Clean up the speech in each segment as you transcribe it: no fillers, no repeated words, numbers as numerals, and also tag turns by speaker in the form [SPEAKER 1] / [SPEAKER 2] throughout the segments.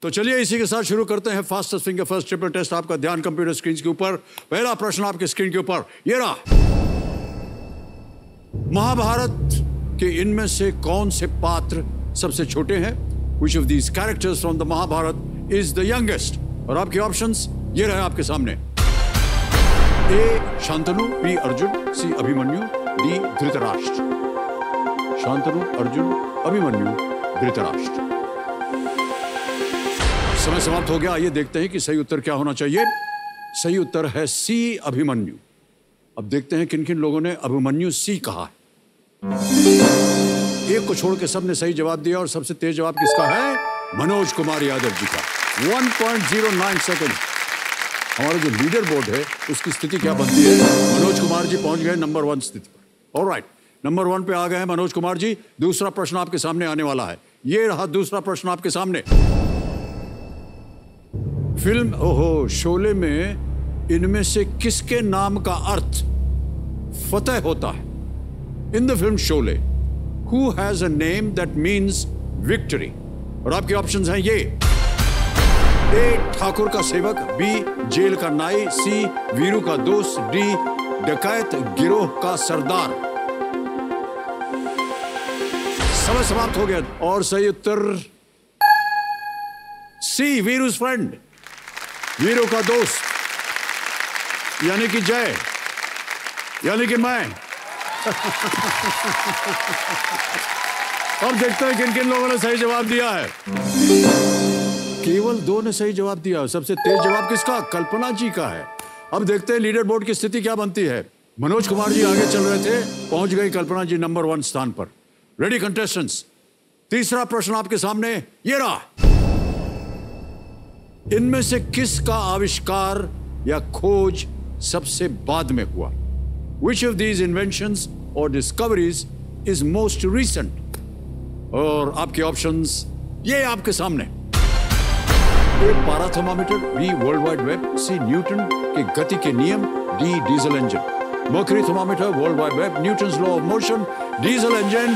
[SPEAKER 1] तो चलिए इसी के साथ शुरू करते हैं fastest finger first triple test. आपका ध्यान कंप्यूटर स्क्रीन के ऊपर। पहला प्रश्न आपके स्क्रीन के ऊपर ये रहा। महाभारत के इनमें से कौन से पात्र सबसे छोटे हैं? Which of these characters from the Mahabharata is the youngest? और आपके ऑप्शंस ये रहे आपके सामने। ए शांतनु, बी अर्जुन, सी अभिमन्यु, डी धृतराष्ट्र। शांतनु, अर्जुन, अभिमन्यु, धृतराष्ट्र। समय समाप्त हो गया। आइए देखते हैं कि सही उत्तर क्या होना चाहिए। सही उत्तर है सी अभिमन्यु। अब देखते हैं किन किन लोगों ने अभिमन्यु सी कहा है। एक को छोड़ के सबने सही जवाब दिया और सबसे तेज जवाब किसका है? मनोज कुमार यादव जी का। 1.09 सेकंड। हमारा जो लीडर बोर्ड है उसकी स्थिति क्या बनती है? मनोज कुमार जी पहुंच गए नंबर 1 स्थिति पर। ऑलराइट, नंबर 1 पे आ गए हैं मनोज कुमार जी। दूसरा प्रश्न आपके सामने आने वाला है। ये रहा दूसरा प्रश्न आपके सामने। फिल्म शोले में इनमें से किसके नाम का अर्थ फतेह होता है? In the film Sholay, who has a name that means victory? और आपके ऑप्शंस हैं ये। ए ठाकुर का सेवक, बी जेल का नाई, सी वीरू का दोस्त, डी डकैत गिरोह का सरदार। समय समाप्त हो गया और सही उत्तर सी वीरूज फ्रेंड, वीरू का दोस्त, यानी कि जय, यानी कि मैं। अब देखते हैं किन किन लोगों ने सही जवाब दिया है। केवल 2 ने सही जवाब दिया। सबसे तेज जवाब किसका? कल्पना जी का है। अब देखते हैं लीडर बोर्ड की स्थिति क्या बनती है। मनोज कुमार जी आगे चल रहे थे, पहुंच गई कल्पना जी नंबर 1 स्थान पर। रेडी कंटेस्टेंट्स, तीसरा प्रश्न आपके सामने ये रहा। इनमें से किसका आविष्कार या खोज सबसे बाद में हुआ? Which of these inventions or discoveries is most recent? और आपके ऑप्शंस ये आपके सामने। ए पारा thermometer, B world wide web, C Newton के गति के नियम, D diesel engine. Mercury thermometer, world wide web, Newton's law of motion, diesel engine.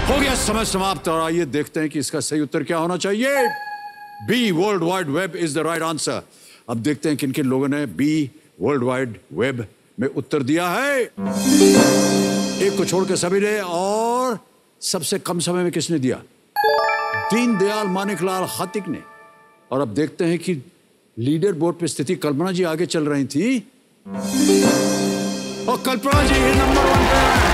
[SPEAKER 1] हो गया समय समाप्त और आइए देखते हैं कि इसका सही उत्तर क्या होना चाहिए। B world wide web is the right answer. अब देखते हैं किन किन लोगों ने बी वर्ल्ड वाइड वेब में उत्तर दिया है। एक को छोड़कर सभी ने। और सबसे कम समय में किसने दिया? दीनदयाल मानिकलाल खत्रिक ने। और अब देखते हैं कि लीडर बोर्ड पे स्थिति कल्पना जी आगे चल रही थी और कल्पना जी नंबर 1 पे है।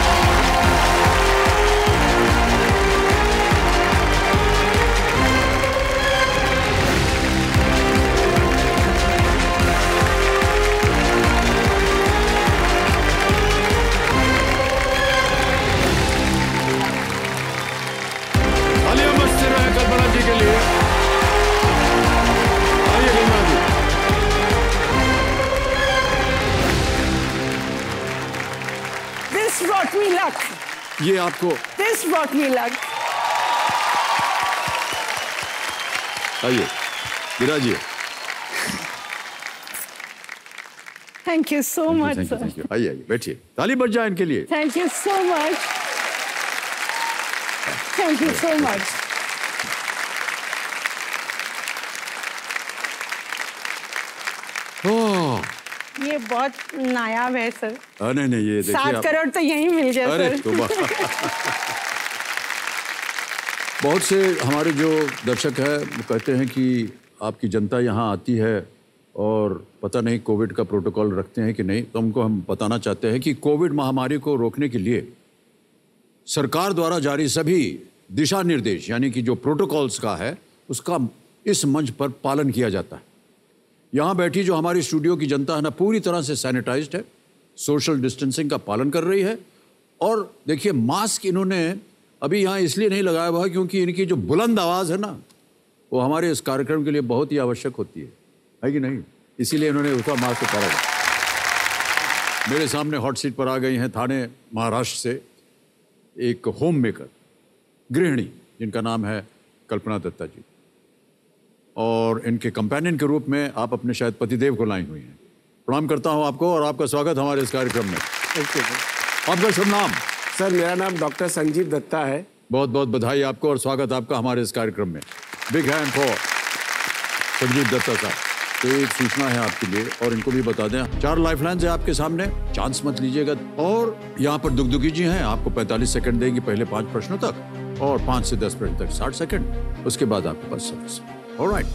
[SPEAKER 1] ये आपको
[SPEAKER 2] This brought me luck.
[SPEAKER 1] आइए विराजिए।
[SPEAKER 2] Thank you so much, sir.
[SPEAKER 1] आइए आइए बैठिए। ताली बज जाए इनके लिए।
[SPEAKER 2] Thank you so much. Thank you so much. ये बहुत नायाब है सर।
[SPEAKER 1] नहीं ये देखिए
[SPEAKER 2] 7 करोड़ तो यहीं मिल जाए।
[SPEAKER 1] अरे
[SPEAKER 2] सर।
[SPEAKER 1] बहुत से हमारे जो दर्शक है वो कहते हैं कि आपकी जनता यहाँ आती है और पता नहीं कोविड का प्रोटोकॉल रखते हैं कि नहीं। तो हमको हम बताना चाहते हैं कि कोविड महामारी को रोकने के लिए सरकार द्वारा जारी सभी दिशा निर्देश यानी कि जो प्रोटोकॉल्स का है उसका इस मंच पर पालन किया जाता है। यहाँ बैठी जो हमारी स्टूडियो की जनता है ना पूरी तरह से सैनिटाइज्ड है, सोशल डिस्टेंसिंग का पालन कर रही है। और देखिए मास्क इन्होंने अभी यहाँ इसलिए नहीं लगाया हुआ क्योंकि इनकी जो बुलंद आवाज़ है ना वो हमारे इस कार्यक्रम के लिए बहुत ही आवश्यक होती है कि नहीं? इसीलिए इन्होंने उसका मास्क उतारा। मेरे सामने हॉट सीट पर आ गई हैं थाने महाराष्ट्र से एक होम मेकर गृहिणी जिनका नाम है कल्पना दत्ता जी, और इनके कंपेनियन के रूप में आप अपने शायद पतिदेव को लाई हुई हैं। प्रणाम करता हूं आपको और आपका स्वागत हमारे इस कार्यक्रम में। आपका शुभ नाम?
[SPEAKER 3] सर मेरा नाम डॉक्टर संजीव दत्ता है।
[SPEAKER 1] बहुत बहुत बधाई आपको और स्वागत आपका हमारे इस कार्यक्रम में। Big hand for Sanjeev Datta साहब, तो एक सूचना है आपके लिए और इनको भी बता दें, 4 लाइफलाइंस है आपके सामने, चांस मत लीजिएगा। और यहाँ पर दुगदुगी जी हैं, आपको 45 सेकंड देगी पहले 5 प्रश्नों तक और 5 से 10 प्रश्न तक 60 सेकंड, उसके बाद आपके पास सर्विस। ऑलराइट,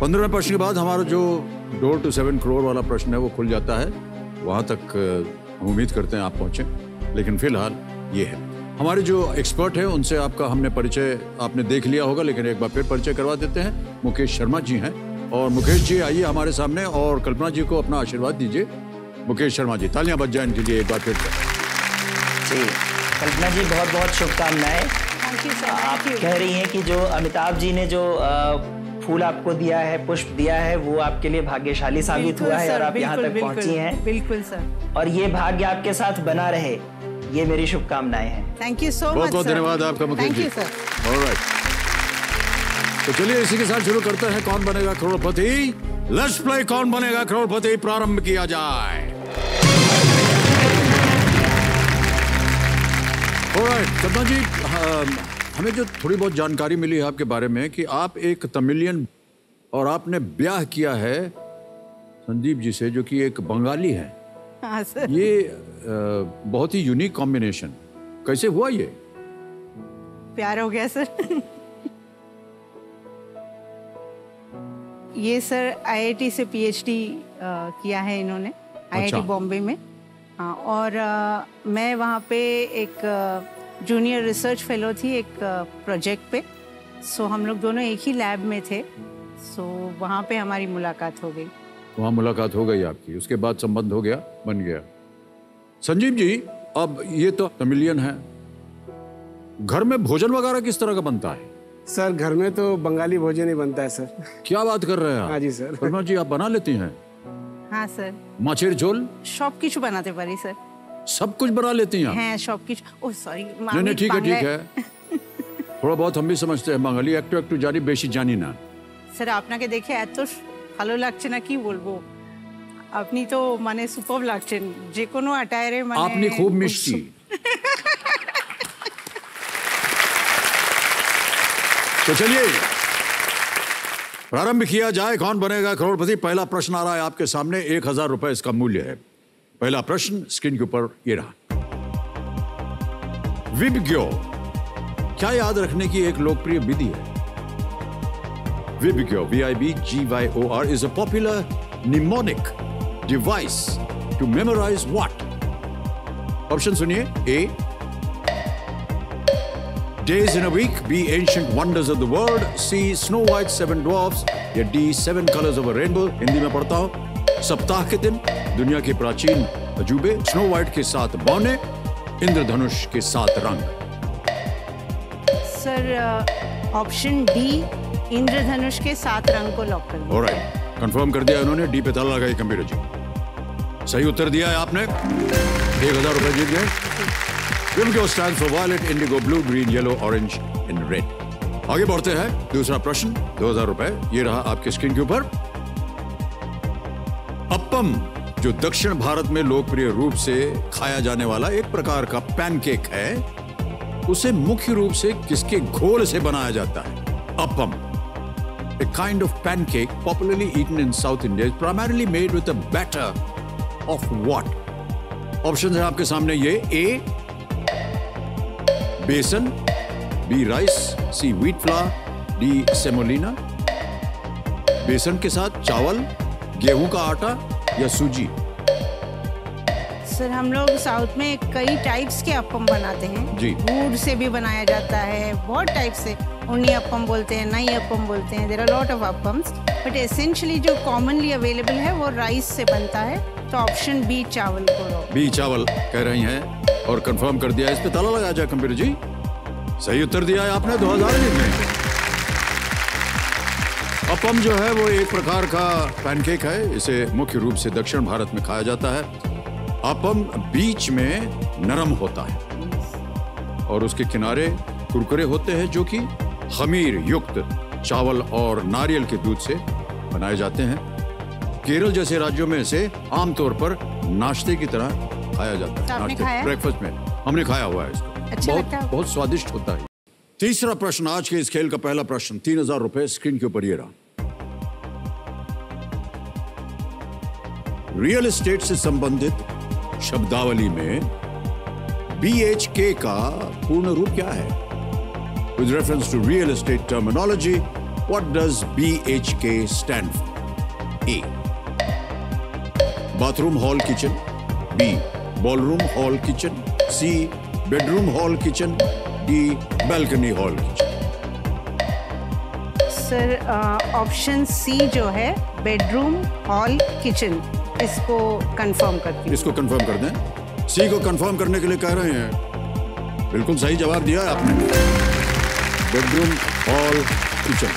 [SPEAKER 1] 15वें प्रश्न के बाद हमारा जो डोर टू 7 करोड़ वाला प्रश्न है वो खुल जाता है। वहां तक हम उम्मीद करते हैं आप पहुंचे, लेकिन फिलहाल ये है हमारे जो एक्सपर्ट है उनसे आपका हमने परिचय आपने देख लिया होगा, लेकिन एक बार फिर परिचय करवा देते हैं। मुकेश शर्मा जी हैं और मुकेश जी आइए हमारे सामने और कल्पना जी को अपना आशीर्वाद दीजिए। मुकेश शर्मा जी, तालियां बज जाए इनके लिए एक बार फिर
[SPEAKER 3] जी। कल्पना जी बहुत बहुत शुभकामनाएं।
[SPEAKER 2] Thank you sir.
[SPEAKER 3] आप कह रही हैं कि जो अमिताभ जी ने जो फूल आपको दिया है, पुष्प दिया है, वो आपके लिए भाग्यशाली साबित हुआ है और आप यहाँ तक पहुंची हैं।
[SPEAKER 2] बिल्कुल सर।
[SPEAKER 3] और ये भाग्य आपके साथ बना रहे, ये मेरी शुभकामनाएं हैं।
[SPEAKER 2] Thank you so much.
[SPEAKER 1] बहुत बहुत धन्यवाद आपका Mukesh ji.
[SPEAKER 2] Thank you sir.
[SPEAKER 1] Alright, तो चलिए इसी के साथ शुरू करते हैं कौन बनेगा करोड़पति। लेट्स प्ले कौन बनेगा करोड़पति प्रारंभ किया जाए। ऑलराइट कल्पना जी, हमें जो थोड़ी बहुत जानकारी मिली है आपके बारे में कि आप एक तमिलियन और आपने ब्याह किया है संजीव जी से जो कि एक बंगाली है।
[SPEAKER 2] हाँ सर।
[SPEAKER 1] ये बहुत ही यूनिक कॉम्बिनेशन, कैसे हुआ ये?
[SPEAKER 2] प्यार हो गया सर। ये सर आईआईटी से पीएचडी किया है इन्होंने, आईआईटी बॉम्बे में। हाँ, और मैं वहाँ पे एक जूनियर रिसर्च फेलो थी एक प्रोजेक्ट पे। सो हम लोग दोनों एक ही लैब में थे। सो वहाँ पे हमारी मुलाकात हो गई।
[SPEAKER 1] वहाँ मुलाकात हो गई आपकी, उसके बाद संबंध हो गया, बन गया। संजीव जी, अब ये तो तमिलियन है, घर में भोजन वगैरह किस तरह का बनता है?
[SPEAKER 4] सर घर में तो बंगाली भोजन ही बनता है सर।
[SPEAKER 1] क्या बात कर रहे हैं आप?
[SPEAKER 4] हाँ जी सर।
[SPEAKER 1] कल्पना जी, आप बना लेती हैं?
[SPEAKER 2] हाँ सर।
[SPEAKER 1] माछेर झोल
[SPEAKER 2] সব কিছু বানাতে পারি স্যার।
[SPEAKER 1] सब कुछ बना लेती हैं आप?
[SPEAKER 2] হ্যাঁ সব কিছু। ও সরি।
[SPEAKER 1] नहीं ठीक है, ठीक है। थोड़ा बहुत हम भी समझते हैं, बांगाली একটু একটু জানি, বেশি জানি না।
[SPEAKER 2] স্যার আপনাকে দেখে এত ভালো লাগছে না কি বলবো, আপনি তো মানে সুপার লাগছেন যে কোনো অ্যাটায়ারে। মানে
[SPEAKER 1] আপনি খুব মিষ্টি। तो चलिए प्रारंभ किया जाए कौन बनेगा करोड़पति। पहला प्रश्न आ रहा है आपके सामने, 1000 रुपए इसका मूल्य है। पहला प्रश्न स्क्रीन के ऊपर ये रहा। विबग्यो क्या याद रखने की एक लोकप्रिय विधि है? विबग्यो VIBGYOR is a popular mnemonic device to memorize what? Option सुनिए। A days in a week, B ancient wonders of the world, C Snow White, 7 dwarfs, या D 7 colors of a rainbow। Hindi में पढ़ता हूं। सप्ताह के दिन दुनिया के प्राचीन अजूबे, स्नो व्हाइट के 7 बौने, इंद्रधनुष के 7 रंग।
[SPEAKER 2] सर ऑप्शन डी इंद्रधनुष के 7 रंग को लॉक कर दिया।
[SPEAKER 1] ऑलराइट, कंफर्म कर दिया उन्होंने। डी पे ताला लगाई कंप्यूटर जी। सही उत्तर दिया है आपने, 1000 रुपए जीत गए। विबग्यो stands for violet, indigo, blue, green, yellow, orange and red. आगे बढ़ते हैं, दूसरा प्रश्न, 2000 रुपए ये रहा आपके स्क्रीन के ऊपर। अप्पम जो दक्षिण भारत में लोकप्रिय रूप से खाया जाने वाला एक प्रकार का पैनकेक है, उसे मुख्य रूप से किसके घोल से बनाया जाता है? Appam, a kind of pancake popularly eaten in South India, is primarily made with a batter of what? Option है आपके सामने ये। A बेसन, B rice, C wheat flour, D semolina. बेसन के साथ चावल, गेहूं का आटा या सूजी?
[SPEAKER 2] सर हम लोग साउथ में कई टाइप्स के अप्पम बनाते हैं
[SPEAKER 1] जी।
[SPEAKER 2] गुड़ से भी बनाया जाता है, बहुत टाइप से। उन्नी अप्पम बोलते हैं, नई अप्पम बोलते हैं। There are lot of appams, but essentially जो कॉमनली अवेलेबल है वो राइस से बनता है। तो ऑप्शन बी चावल को।
[SPEAKER 1] बी चावल कह रही हैं और कंफर्म कर दिया। इस पे ताला लगा जाए कंप्यूटर जी। सही उत्तर दिया है आपने, 2000 जीत गए। अप्पम जो है वो एक प्रकार का पैनकेक है, इसे मुख्य रूप से दक्षिण भारत में खाया जाता है। अप्पम बीच में नरम होता है और उसके किनारे कुरकुरे होते हैं जो कि खमीर युक्त चावल और नारियल के दूध से बनाए जाते हैं। केरल जैसे राज्यों में इसे आमतौर पर नाश्ते की तरह खाया जाता है।
[SPEAKER 2] आपने खाया?
[SPEAKER 1] ब्रेकफास्ट में हमने खाया हुआ है इसको।
[SPEAKER 2] अच्छा लगता है?
[SPEAKER 1] बहुत स्वादिष्ट होता है। तीसरा प्रश्न आज के इस खेल का पहला प्रश्न, 3000 रुपए स्क्रीन के ऊपर ये रहा। रियल एस्टेट से संबंधित शब्दावली में BHK का पूर्ण रूप क्या है? With reference to real estate terminology, what does BHK stand for? A. Bathroom hall kitchen. B. Ballroom hall kitchen. C. Bedroom hall kitchen. D. Balcony hall kitchen.
[SPEAKER 2] Sir option C जो है bedroom hall kitchen, इसको confirm करती हूँ।
[SPEAKER 1] इसको confirm कर दें। सी को confirm करने के लिए कह रहे हैं। बिल्कुल सही जवाब दिया है आपने। Bedroom hall kitchen.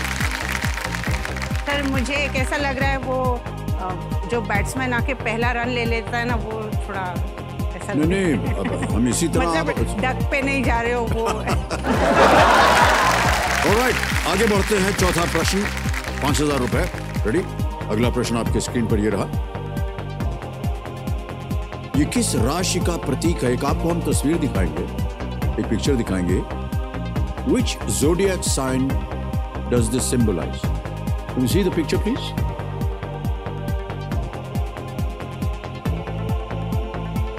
[SPEAKER 2] सर मुझे एक ऐसा लग रहा है वो जो बैट्समैन आके पहला रन ले लेता है ना, वो थोड़ा ऐसा
[SPEAKER 1] नहीं, अब हम इसी तरह
[SPEAKER 2] मतलब डक पे नहीं जा रहे हो वो।
[SPEAKER 1] ऑलराइट, आगे बढ़ते हैं। चौथा प्रश्न, 5,000 रुपए। रेडी? अगला प्रश्न आपके स्क्रीन पर ये रहा। ये किस राशि का प्रतीक है? एक आपको हम तस्वीर दिखाएंगे, एक पिक्चर दिखाएंगे। Which zodiac sign does this symbolize? Can you see the picture, please?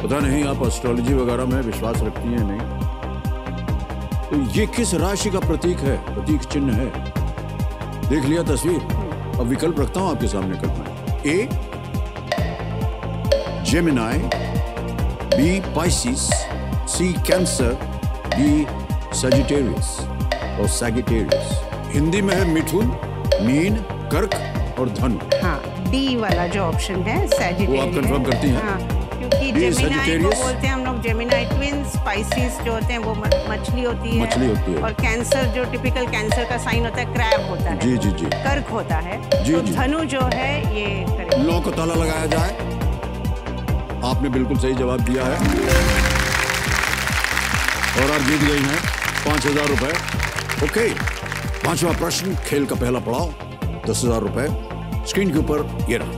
[SPEAKER 1] पता नहीं आप एस्ट्रोलॉजी वगैरह में विश्वास रखती हैं नहीं? तो ये किस राशि का प्रतीक है, प्रतीक चिन्ह है? देख लिया तस्वीर? अब विकल्प रखता हूं आपके सामने। कल्पना। ए जेमिनाई, बी पाइसिस, सी कैंसर, डी सजिटेरियस और सैगिटेरियस। हिंदी में है मिथुन, मीन, कर्क और धनु।
[SPEAKER 2] हाँ, डी वाला जो ऑप्शन है सैजिटेरियस।
[SPEAKER 1] वो आप कंफर्म करती हैं?
[SPEAKER 2] हाँ, क्योंकि जेमिनाई को बोलते हैं हम लोग जेमिनाई ट्विंस, स्पाइसिस जो होते हैं वो मछली होती है, और कैंसर जो टिपिकल कैंसर का साइन होता है क्रैब होता है।
[SPEAKER 1] जी जी जी।
[SPEAKER 2] कर्क होता है।
[SPEAKER 1] जी,
[SPEAKER 2] तो
[SPEAKER 1] जी।
[SPEAKER 2] धनु जो है ये
[SPEAKER 1] लौ को ताला लगाया जाए। आपने बिल्कुल सही जवाब दिया है और आप जीत गई हैं 5,000 रुपए। ओके, पांचवा प्रश्न, खेल का पहला पड़ाव, 10,000 रुपए। स्क्रीन के ऊपर ये रहा।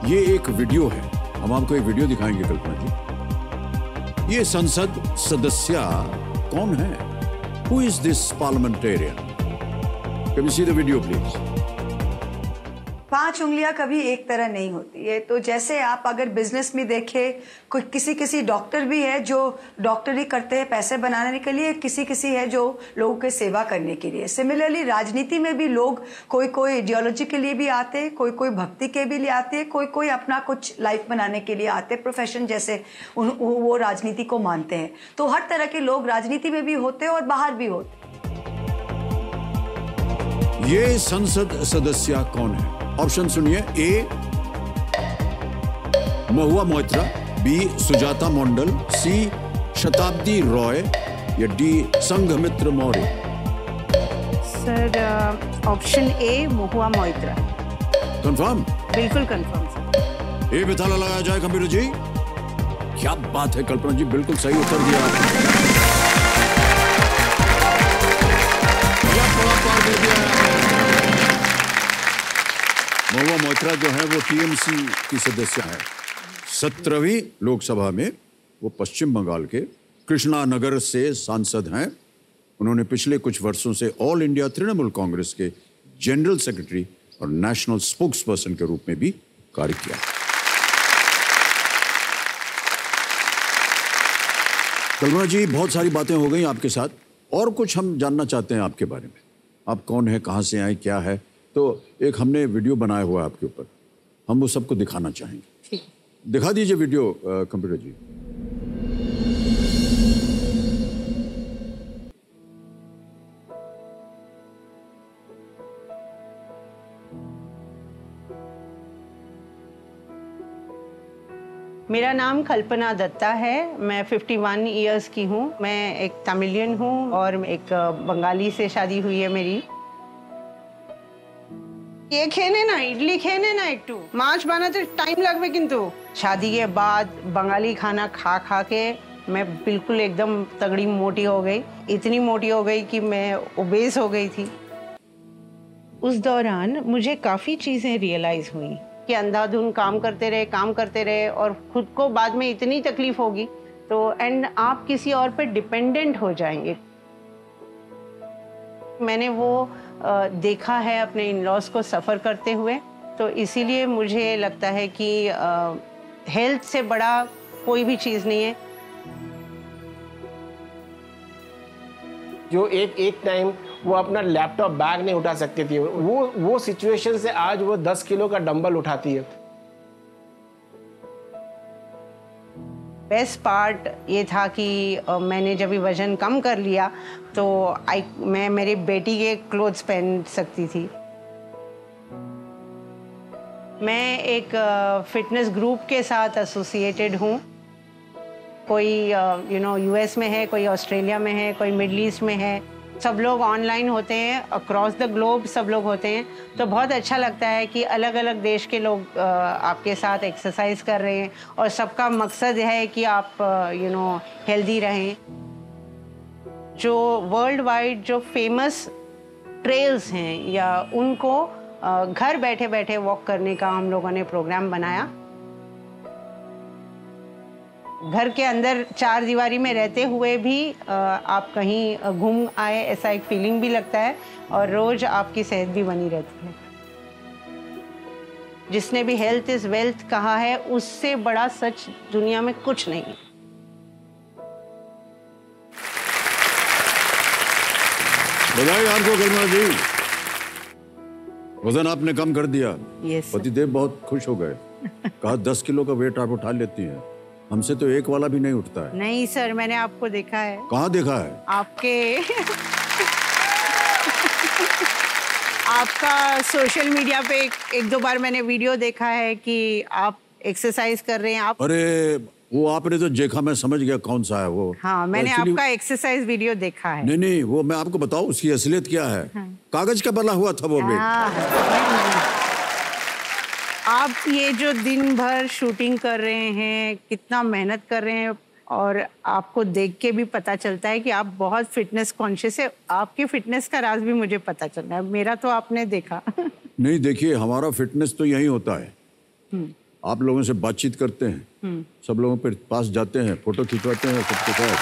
[SPEAKER 1] ये एक वीडियो है, हम आपको एक वीडियो दिखाएंगे कल्पना जी। ये संसद सदस्य कौन है? Who is this parliamentarian? Can we see the video, please?
[SPEAKER 5] 5 उंगलियां कभी एक तरह नहीं होती है। तो जैसे आप अगर बिजनेस में देखें, कोई किसी डॉक्टर भी है जो डॉक्टरी करते हैं पैसे बनाने के लिए, किसी है जो लोगों की सेवा करने के लिए। सिमिलरली राजनीति में भी लोग कोई आइडियोलॉजी के लिए भी आते हैं, कोई भक्ति के भी लिए आते हैं, कोई अपना कुछ लाइफ बनाने के लिए आते हैं, प्रोफेशन जैसे वो राजनीति को मानते हैं। तो हर तरह के लोग राजनीति में भी होते हैं और बाहर भी होते हैं।
[SPEAKER 1] ये संसद सदस्य कौन है? ऑप्शन सुनिए। ए महुआ मोइत्रा, बी सुजाता मंडल, सी शताब्दी रॉय या D Sanghamitra Maurya.
[SPEAKER 2] Sir option A Mahua Moitra.
[SPEAKER 1] Confirm?
[SPEAKER 2] बिल्कुल कंफर्म सर।
[SPEAKER 1] ए पे ताला लगाया जाए कंप्यूटर जी। क्या बात है कल्पना जी, बिल्कुल सही उत्तर दिया आपने। क्या बड़ा पार दे दिया है आपने। महुआ मोइत्रा जो है वो टीएमसी की सदस्य है 17वीं लोकसभा में। वो पश्चिम बंगाल के कृष्णा नगर से सांसद हैं। उन्होंने पिछले कुछ वर्षों से ऑल इंडिया तृणमूल कांग्रेस के जनरल सेक्रेटरी और नेशनल स्पोक्स पर्सन के रूप में भी कार्य किया। कल्पना जी, बहुत सारी बातें हो गई आपके साथ, और कुछ हम जानना चाहते हैं आपके बारे में। आप कौन है, कहाँ से आए, क्या है? तो एक हमने वीडियो बनाया हुआ है आपके ऊपर, हम वो सबको दिखाना चाहेंगे। दिखा दीजिए वीडियो कंप्यूटर जी।
[SPEAKER 2] मेरा नाम कल्पना दत्ता है। मैं 51 इयर्स की हूँ। मैं एक तमिलियन हूँ और एक बंगाली से शादी हुई है मेरी। ये खेने ना इडली खेने ना एक माछ बनाते टाइम लगवे, किंतु शादी के बाद बंगाली खाना खा खा के मैं बिल्कुल एकदम तगड़ी मोटी हो गई। इतनी मोटी हो गई कि मैं ओबेस हो गई थी। उस दौरान मुझे काफ़ी चीज़ें रियलाइज़ हुई कि अंधाधुन काम करते रहे और खुद को बाद में इतनी तकलीफ होगी तो एंड आप किसी और पे डिपेंडेंट हो जाएंगे। मैंने वो देखा है अपने इन लॉज को सफ़र करते हुए, तो इसीलिए मुझे लगता है कि हेल्थ से बड़ा कोई भी चीज़ नहीं है।
[SPEAKER 4] जो एक टाइम वो अपना लैपटॉप बैग नहीं उठा सकती थी, वो सिचुएशन से आज वो 10 किलो का डंबल उठाती है।
[SPEAKER 2] बेस्ट पार्ट ये था कि मैंने जब वज़न कम कर लिया तो मैं मेरी बेटी के क्लोथ्स पहन सकती थी। मैं एक फिटनेस ग्रुप के साथ एसोसिएटेड हूँ। कोई यूएस में है, कोई ऑस्ट्रेलिया में है, कोई मिडल ईस्ट में है। सब लोग ऑनलाइन होते हैं, अक्रॉस द ग्लोब सब लोग होते हैं। तो बहुत अच्छा लगता है कि अलग अलग देश के लोग आपके साथ एक्सरसाइज कर रहे हैं और सबका मकसद है कि आप हेल्दी रहें। जो वर्ल्ड वाइड जो फेमस ट्रेल्स हैं या उनको घर बैठे बैठे वॉक करने का हम लोगों ने प्रोग्राम बनाया। घर के अंदर 4 दीवारी में रहते हुए भी आप कहीं घूम आए ऐसा एक फीलिंग भी लगता है और रोज आपकी सेहत भी बनी रहती है। जिसने भी हेल्थ इज वेल्थ कहा है, उससे बड़ा सच दुनिया में कुछ नहीं है।
[SPEAKER 1] बधाई आपको कल्पना जी, वजन आपने कम कर दिया।
[SPEAKER 2] यस।
[SPEAKER 1] पतिदेव बहुत खुश हो गए। कहा 10 किलो का वेट आप उठा लेती हैं, हमसे तो एक वाला भी नहीं उठता है।
[SPEAKER 2] नहीं सर, मैंने आपको देखा है।
[SPEAKER 1] कहाँ देखा है?
[SPEAKER 2] आपके आपका सोशल मीडिया पे एक दो बार मैंने वीडियो देखा है कि आप एक्सरसाइज कर रहे हैं। आप
[SPEAKER 1] अरे वो आपने तो देखा, मैं समझ गया कौन सा है वो।
[SPEAKER 2] हाँ, मैंने
[SPEAKER 1] Actually,
[SPEAKER 2] आपका एक्सरसाइज वीडियो देखा है।
[SPEAKER 1] नहीं, वो मैं आपको बताऊं उसकी असलियत क्या है। कागज का बना हुआ था वो भी।
[SPEAKER 2] आप ये जो दिन भर शूटिंग कर रहे हैं, कितना मेहनत कर रहे हैं और आपको देख के भी पता चलता है कि आप बहुत फिटनेस कॉन्शियस है। आपकी फिटनेस का राज भी मुझे पता चल रहा है, मेरा तो आपने देखा।
[SPEAKER 1] नहीं, देखिए हमारा फिटनेस तो यही होता है। आप लोगों से बातचीत करते हैं, सब लोगों के पास जाते हैं, फोटो खिंचवाते हैं, सबके साथ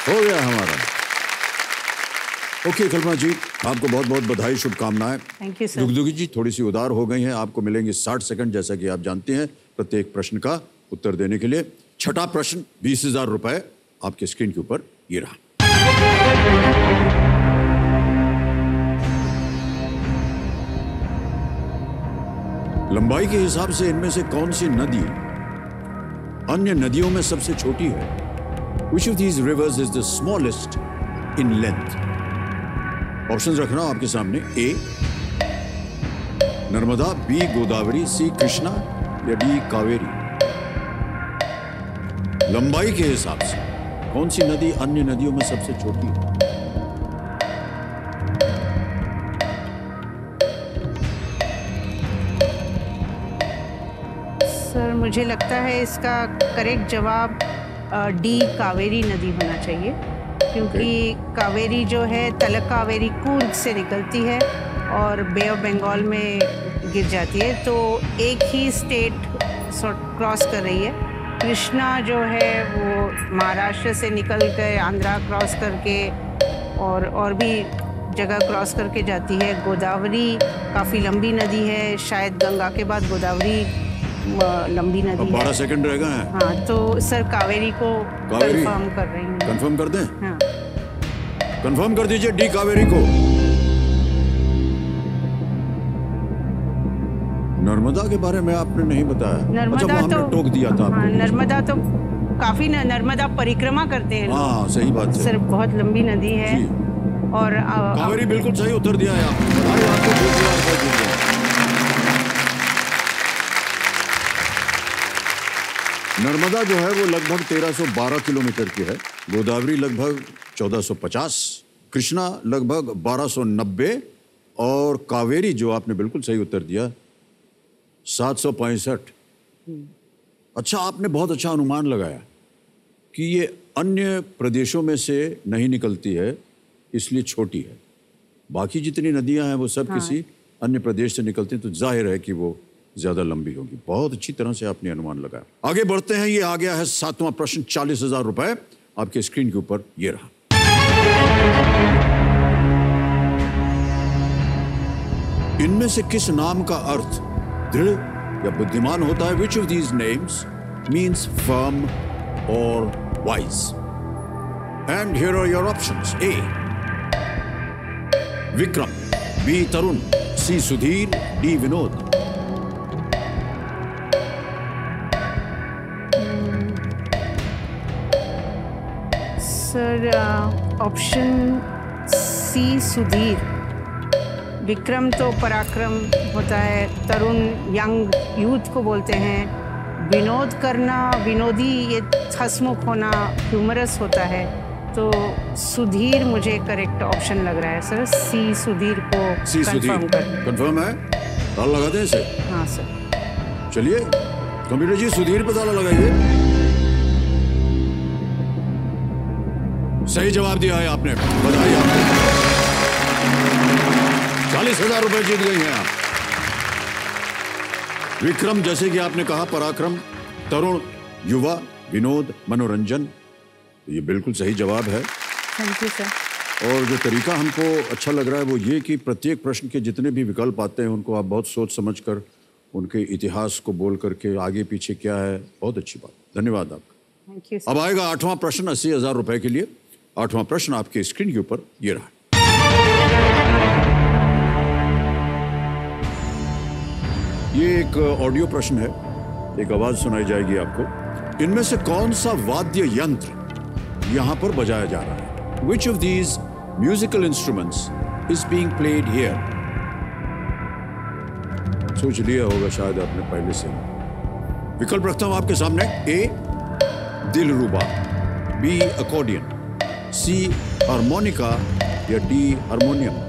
[SPEAKER 1] हो गया हमारा। ओके कल्पना जी, आपको बहुत बहुत बधाई, शुभकामनाएं।
[SPEAKER 2] Thank you sir.
[SPEAKER 1] Dugdugi ji थोड़ी सी उदार हो गई हैं। आपको मिलेंगे 60 सेकंड, जैसा कि आप जानते हैं, प्रत्येक प्रश्न का उत्तर देने के लिए। छठा प्रश्न 20,000 रुपए आपके स्क्रीन के ऊपर ये रहा। लंबाई के हिसाब से इनमें से कौन सी नदी अन्य नदियों में सबसे छोटी है? Which of these rivers is the smallest in length? Options रखना आपके सामने। ए नर्मदा, बी गोदावरी, सी कृष्णा या डी कावेरी। लंबाई के हिसाब से कौन सी नदी अन्य नदियों में सबसे छोटी है?
[SPEAKER 2] सर मुझे लगता है इसका करेक्ट जवाब डी कावेरी नदी होना चाहिए, क्योंकि कावेरी जो है तलक कावेरी कूर्ग से निकलती है और बे ऑफ बंगाल में गिर जाती है, तो एक ही स्टेट क्रॉस कर रही है। कृष्णा जो है वो महाराष्ट्र से निकल कर आंध्रा क्रॉस करके और भी जगह क्रॉस करके जाती है। गोदावरी काफ़ी लंबी नदी है, शायद गंगा के बाद गोदावरी लंबी नदी है।
[SPEAKER 1] 12 सेकंड रह गए हैं।
[SPEAKER 2] हाँ, तो सर कावेरी को कंफर्म कर रही हूँ।
[SPEAKER 1] कंफर्म कर दें?
[SPEAKER 2] हाँ।
[SPEAKER 1] कंफर्म कर दीजिए डी कावेरी को। नर्मदा के बारे में आपने नहीं बताया।
[SPEAKER 2] नर्मदा
[SPEAKER 1] अच्छा,
[SPEAKER 2] तो
[SPEAKER 1] टोक दिया था आपको।
[SPEAKER 2] हाँ, नर्मदा तो काफी नर्मदा परिक्रमा करते हैं।
[SPEAKER 1] हाँ, सही बात है
[SPEAKER 2] सर, बहुत लंबी नदी है। और
[SPEAKER 1] कावेरी बिल्कुल सही उत्तर दिया है आपने। नर्मदा जो है वो लगभग 1312 किलोमीटर की है, गोदावरी लगभग 1450, कृष्णा लगभग 1290 और कावेरी जो आपने बिल्कुल सही उत्तर दिया 765। अच्छा, आपने बहुत अच्छा अनुमान लगाया कि ये अन्य प्रदेशों में से नहीं निकलती है, इसलिए छोटी है। बाकी जितनी नदियां हैं वो सब किसी अन्य प्रदेश से निकलती हैं, तो जाहिर है कि वो ज्यादा लंबी होगी। बहुत अच्छी तरह से आपने अनुमान लगाया। आगे बढ़ते हैं, ये आ गया है 7वां प्रश्न। 40,000 रुपए आपके स्क्रीन के ऊपर ये रहा। इनमें से किस नाम का अर्थ दृढ़ या बुद्धिमान होता है? Which of these names means firm or wise? And here are your options. A. Vikram. B. Tarun. C. Sudhir. D. Vinod.
[SPEAKER 2] Sir option C Sudhir. विक्रम तो पराक्रम होता है, तरुण यंग यूथ को बोलते हैं, विनोद करना विनोदी ये हंसमुख होना ह्यूमरस होता है, तो सुधीर मुझे करेक्ट ऑप्शन लग रहा है सर। सी सुधीर को कंफर्म कर।
[SPEAKER 1] कंफर्म है? ताला लगा दें इसे?
[SPEAKER 2] हाँ सर।
[SPEAKER 1] चलिए कंप्यूटर जी सुधीर पे ताला लगाइए। सही जवाब दिया है आपने, बधाई आपको। 40,000 रुपए जीत गई हैं आप। विक्रम जैसे कि आपने कहा पराक्रम, तरुण युवा, विनोद मनोरंजन, ये बिल्कुल सही जवाब है।
[SPEAKER 2] Thank you sir.
[SPEAKER 1] और जो तरीका हमको अच्छा लग रहा है वो ये कि प्रत्येक प्रश्न के जितने भी विकल्प आते हैं उनको आप बहुत सोच समझ कर उनके इतिहास को बोल करके आगे पीछे क्या है, बहुत अच्छी बात। धन्यवाद आपका।
[SPEAKER 2] Thank you sir.
[SPEAKER 1] अब आएगा 8वां प्रश्न 80,000 रुपए के लिए। 8वां प्रश्न आपके स्क्रीन के ऊपर ये रहा। ये एक ऑडियो प्रश्न है, एक आवाज सुनाई जाएगी आपको। इनमें से कौन सा वाद्य यंत्र यहां पर बजाया जा रहा है? Which of these musical instruments is being played here? सोच लिया होगा शायद आपने पहले से। विकल्प रखता हूं आपके सामने। ए दिलरुबा, बी अकॉर्डियन, सी हारमोनिका या डी हारमोनियम।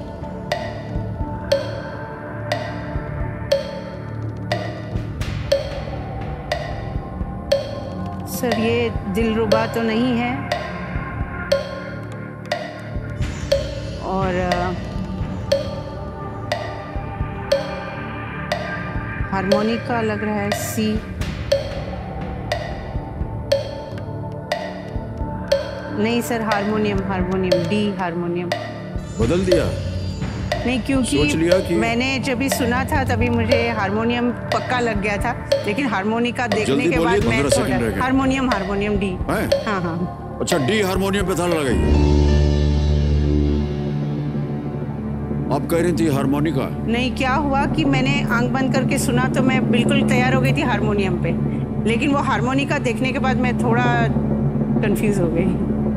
[SPEAKER 2] सर ये दिलरुबा तो नहीं है, और हारमोनिका लग रहा है सी। नहीं sir, harmonium, harmonium, D harmonium.
[SPEAKER 1] बदल दिया?
[SPEAKER 2] नहीं, क्योंकि
[SPEAKER 1] सोच लिया कि
[SPEAKER 2] मैंने जब भी सुना था तभी मुझे हारमोनियम पक्का लग गया था, लेकिन हारमोनिका देखने के बाद मैं थोड़ा हारमोनियम, हारमोनियम डी। हाँ हाँ।
[SPEAKER 1] अच्छा, डी हारमोनियम पे ताला लगाइए। आप कह रही थी हारमोनिका?
[SPEAKER 2] नहीं, क्या हुआ कि मैंने आंख बंद करके सुना तो मैं बिल्कुल तैयार हो गई थी हारमोनियम पे, लेकिन वो हारमोनिका देखने के बाद मैं थोड़ा कंफ्यूज हो गई।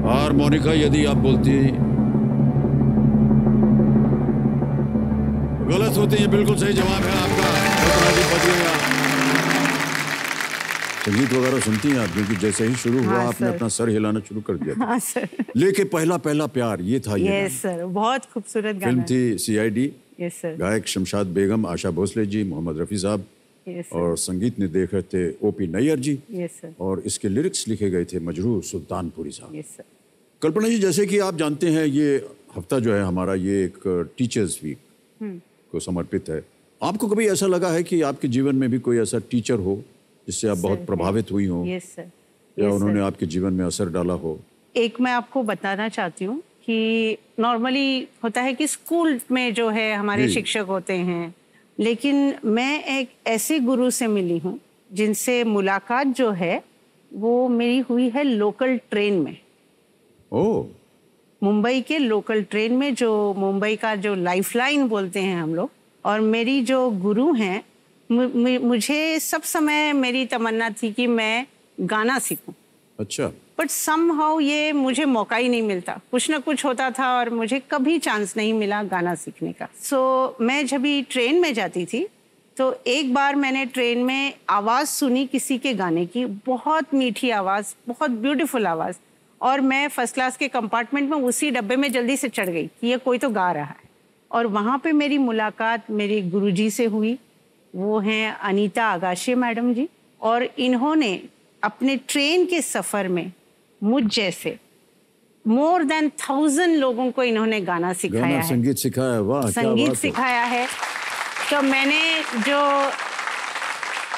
[SPEAKER 1] हारमोनिका यदि आप बोलती गलत होती है। बिल्कुल सही जवाब है आपका। संगीत वगैरह सुनती हैं आप? क्योंकि जैसे ही शुरू हुआ आपने अपना सर हिलाना शुरू कर दिया।
[SPEAKER 2] हाँ सर।
[SPEAKER 1] लेके पहला पहला प्यार, ये था। ये
[SPEAKER 2] यस सर, बहुत खूबसूरत गाना।
[SPEAKER 1] फिल्म थी CID।
[SPEAKER 2] Yes sir.
[SPEAKER 1] गायक शमशाद बेगम, आशा भोसले जी, मोहम्मद रफी साहब, और संगीत निर्देशक थे OP Nayyar ji.
[SPEAKER 2] Yes sir.
[SPEAKER 1] और इसके लिरिक्स लिखे गए थे मजरूर सुल्तानपुरी साहब।
[SPEAKER 2] Yes sir.
[SPEAKER 1] कल्पना जी, जैसे कि आप जानते हैं ये हफ्ता जो है हमारा, ये एक टीचर्स वीक को समर्पित है। आपको कभी ऐसा लगा है कि आपके जीवन में भी कोई ऐसा टीचर हो जिससे आप बहुत प्रभावित हुई हो?
[SPEAKER 2] Yes sir.
[SPEAKER 1] या उन्होंने आपके जीवन में असर डाला हो?
[SPEAKER 2] एक मैं आपको बताना चाहती हूँ कि नॉर्मली होता है कि स्कूल में जो है हमारे शिक्षक होते हैं, लेकिन मैं एक ऐसे गुरु से मिली हूँ जिनसे मुलाकात जो है वो मेरी हुई है लोकल ट्रेन में।
[SPEAKER 1] ओह।
[SPEAKER 2] मुंबई के लोकल ट्रेन में, जो मुंबई का जो लाइफलाइन बोलते हैं हम लोग। और मेरी जो गुरु हैं, मुझे सब समय मेरी तमन्ना थी कि मैं गाना सीखूं।
[SPEAKER 1] अच्छा।
[SPEAKER 2] बट समहाउ ये मुझे मौका ही नहीं मिलता, कुछ ना कुछ होता था और मुझे कभी चांस नहीं मिला गाना सीखने का। सो मैं जब भी ट्रेन में जाती थी तो एक बार मैंने ट्रेन में आवाज़ सुनी किसी के गाने की, बहुत मीठी आवाज़, बहुत ब्यूटीफुल आवाज़, और मैं फर्स्ट क्लास के कंपार्टमेंट में उसी डब्बे में जल्दी से चढ़ गई कि ये कोई तो गा रहा है। और वहाँ पे मेरी मुलाकात मेरे गुरुजी से हुई। वो हैं अनीता आगाशे मैडम जी, और इन्होंने अपने ट्रेन के सफ़र में मुझ जैसे मोर देन 1000 लोगों को इन्होंने गाना सिखाया है,
[SPEAKER 1] संगीत सिखाया। वाह,
[SPEAKER 2] संगीत सिखाया है। तो मैंने जो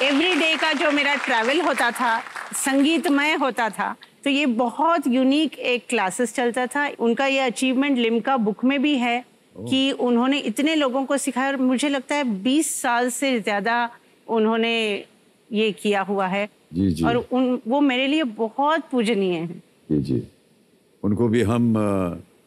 [SPEAKER 2] एवरीडे का जो मेरा ट्रैवल होता था, संगीतमय होता था, तो ये बहुत यूनिक एक क्लासेस चलता था। उनका ये अचीवमेंट लिम्का बुक में भी है कि उन्होंने इतने लोगों को सिखाया और मुझे लगता है 20 साल से ज़्यादा उन्होंने ये किया हुआ है।
[SPEAKER 1] जी जी।
[SPEAKER 2] और वो मेरे लिए बहुत पूजनीय हैं।
[SPEAKER 1] जी जी, उनको भी हम